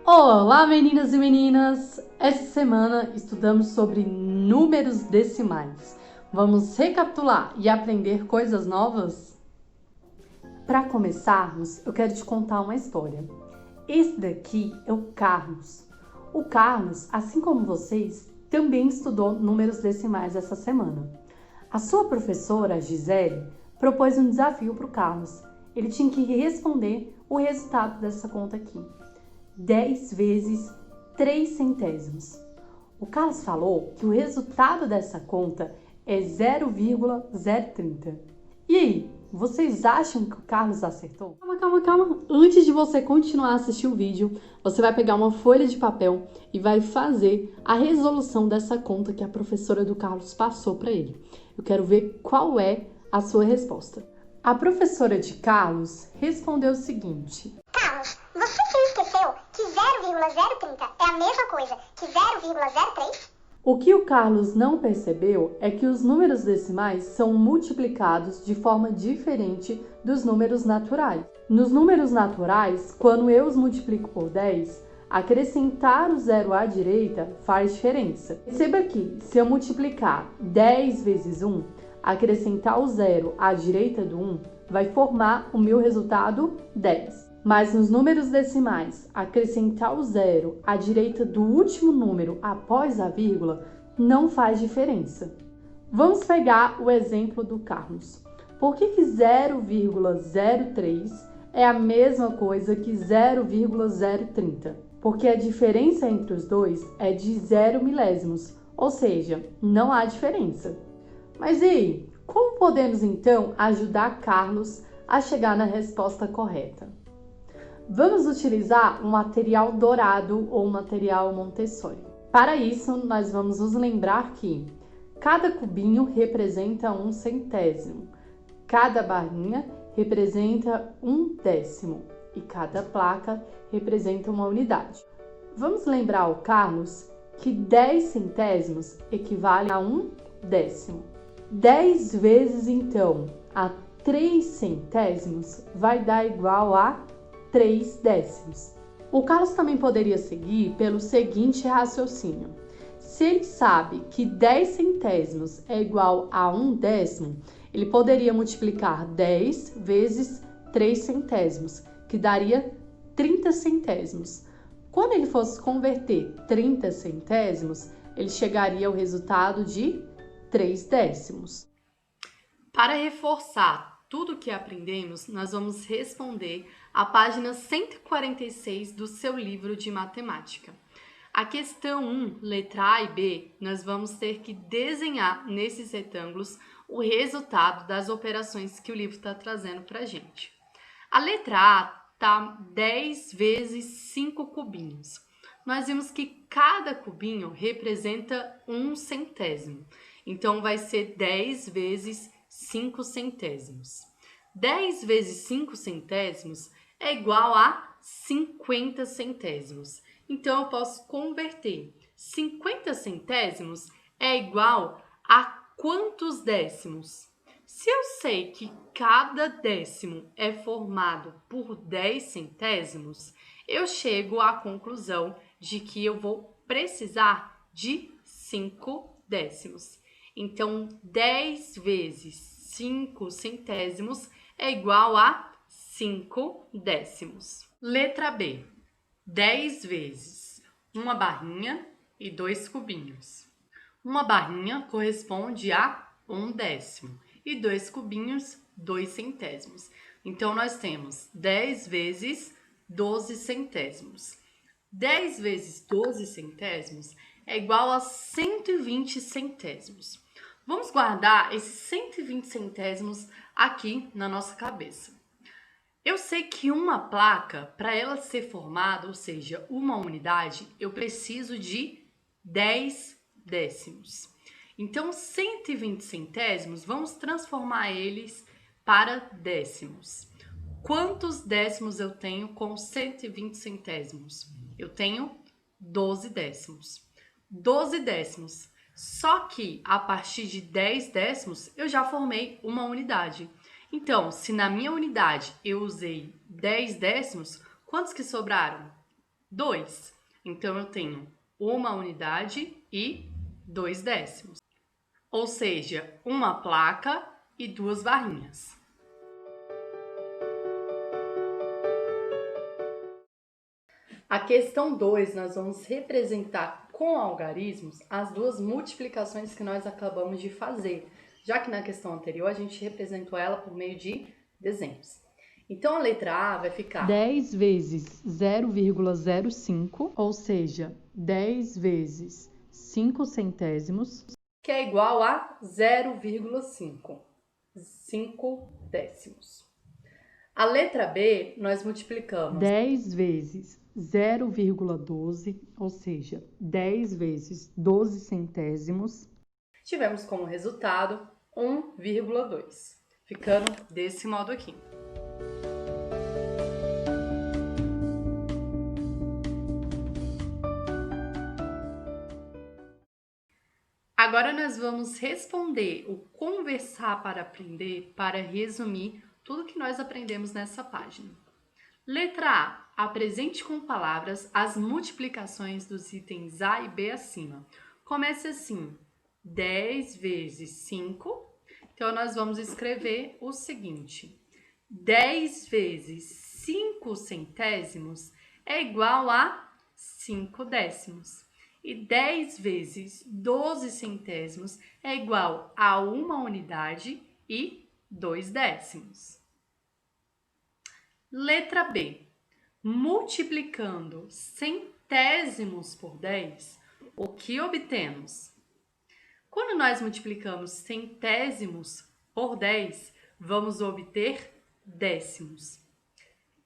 Olá, meninas e meninas! Essa semana estudamos sobre números decimais. Vamos recapitular e aprender coisas novas? Para começarmos, eu quero te contar uma história. Esse daqui é o Carlos. O Carlos, assim como vocês, também estudou números decimais essa semana. A sua professora, Gisele, propôs um desafio para o Carlos. Ele tinha que responder o resultado dessa conta aqui. 10 vezes 3 centésimos. O Carlos falou que o resultado dessa conta é 0,030. E aí, vocês acham que o Carlos acertou? Calma. Antes de você continuar a assistir o vídeo, você vai pegar uma folha de papel e vai fazer a resolução dessa conta que a professora do Carlos passou para ele. Eu quero ver qual é a sua resposta. A professora de Carlos respondeu o seguinte: Carlos, você se esqueceu que 0,030 é a mesma coisa que 0,03? O que o Carlos não percebeu é que os números decimais são multiplicados de forma diferente dos números naturais. Nos números naturais, quando eu os multiplico por 10, acrescentar o zero à direita faz diferença. Perceba que, se eu multiplicar 10 vezes 1, acrescentar o zero à direita do 1, vai formar o meu resultado 10. Mas nos números decimais, acrescentar o zero à direita do último número após a vírgula não faz diferença. Vamos pegar o exemplo do Carlos. Por que 0,03 é a mesma coisa que 0,030? Porque a diferença entre os dois é de 0 milésimos, ou seja, não há diferença. Mas e aí, como podemos então ajudar Carlos a chegar na resposta correta? Vamos utilizar um material dourado ou material Montessori. Para isso, nós vamos nos lembrar que cada cubinho representa 1 centésimo, cada barrinha representa 1 décimo e cada placa representa uma unidade. Vamos lembrar ao Carlos que 10 centésimos equivale a 1 décimo. 10 vezes, então, a 3 centésimos vai dar igual a 3 décimos. O Carlos também poderia seguir pelo seguinte raciocínio. Se ele sabe que 10 centésimos é igual a 1 décimo, ele poderia multiplicar 10 vezes 3 centésimos, que daria 30 centésimos. Quando ele fosse converter 30 centésimos, ele chegaria ao resultado de 3 décimos. Para reforçar tudo o que aprendemos, nós vamos responder a página 146 do seu livro de matemática. A questão 1, letra A e B, nós vamos ter que desenhar nesses retângulos o resultado das operações que o livro está trazendo para a gente. A letra A está 10 vezes 5 cubinhos. Nós vimos que cada cubinho representa 1 centésimo. Então, vai ser 10 vezes 5 centésimos. 10 vezes 5 centésimos é igual a 50 centésimos. Então, eu posso converter. 50 centésimos é igual a quantos décimos? Se eu sei que cada décimo é formado por 10 centésimos, eu chego à conclusão de que eu vou precisar de 5 décimos. Então, 10 vezes 5 centésimos é igual a 5 décimos. Letra B. 10 vezes uma barrinha e 2 cubinhos. Uma barrinha corresponde a 1 décimo e 2 cubinhos, 2 centésimos. Então, nós temos 10 vezes 12 centésimos. 10 vezes 12 centésimos é igual a 120 centésimos. Vamos guardar esses 120 centésimos aqui na nossa cabeça. Eu sei que uma placa, para ela ser formada, ou seja, uma unidade, eu preciso de 10 décimos. Então, 120 centésimos, vamos transformar eles para décimos. Quantos décimos eu tenho com 120 centésimos? Eu tenho 12 décimos. 12 décimos. Só que a partir de 10 décimos eu já formei uma unidade. Então, se na minha unidade eu usei 10 décimos, quantos que sobraram? 2. Então, eu tenho 1 unidade e 2 décimos. Ou seja, 1 placa e 2 barrinhas. A questão 2, nós vamos representar com algarismos as 2 multiplicações que nós acabamos de fazer, já que na questão anterior a gente representou ela por meio de desenhos. Então, a letra A vai ficar 10 vezes 0,05, ou seja, 10 vezes 5 centésimos, que é igual a 0,5, 5 décimos. A letra B, nós multiplicamos 10 vezes 0,12, ou seja, 10 vezes 12 centésimos. Tivemos como resultado 1,2, ficando desse modo aqui. Agora nós vamos responder o conversar para aprender para resumir tudo que nós aprendemos nessa página. Letra A. Apresente com palavras as multiplicações dos itens A e B acima. Começa assim, 10 vezes 5. Então, nós vamos escrever o seguinte. 10 vezes 5 centésimos é igual a 5 décimos. E 10 vezes 12 centésimos é igual a 1 unidade e 2 décimos. Letra B. Multiplicando centésimos por 10, o que obtemos? Quando nós multiplicamos centésimos por 10, vamos obter décimos.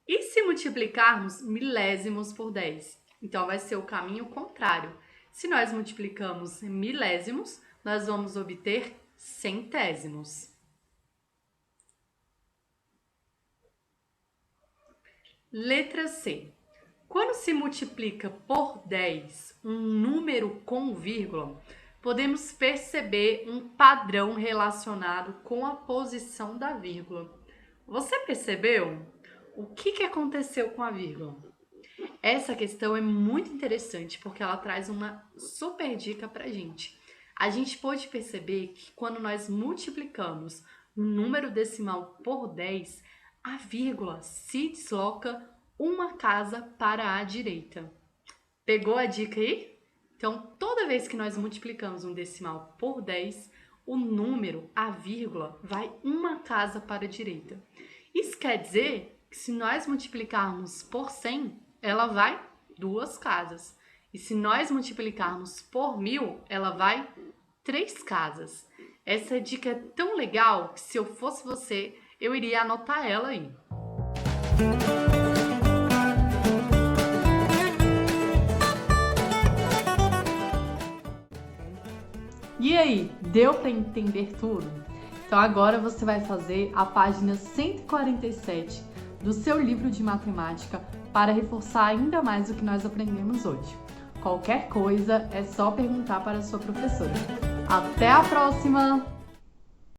E se multiplicarmos milésimos por 10? Então, vai ser o caminho contrário. Se nós multiplicamos milésimos, nós vamos obter centésimos. Letra C. Quando se multiplica por 10 um número com vírgula, podemos perceber um padrão relacionado com a posição da vírgula. Você percebeu? O que aconteceu com a vírgula? Essa questão é muito interessante porque ela traz uma super dica pra gente. A gente pode perceber que quando nós multiplicamos um número decimal por 10, a vírgula se desloca uma casa para a direita. Pegou a dica aí? Então, toda vez que nós multiplicamos um decimal por 10, o número, a vírgula, vai uma casa para a direita. Isso quer dizer que se nós multiplicarmos por 100, ela vai 2 casas. E se nós multiplicarmos por 1000, ela vai 3 casas. Essa dica é tão legal que se eu fosse você, eu iria anotar ela aí. E aí, deu para entender tudo? Então agora você vai fazer a página 147 do seu livro de matemática para reforçar ainda mais o que nós aprendemos hoje. Qualquer coisa é só perguntar para a sua professora. Até a próxima!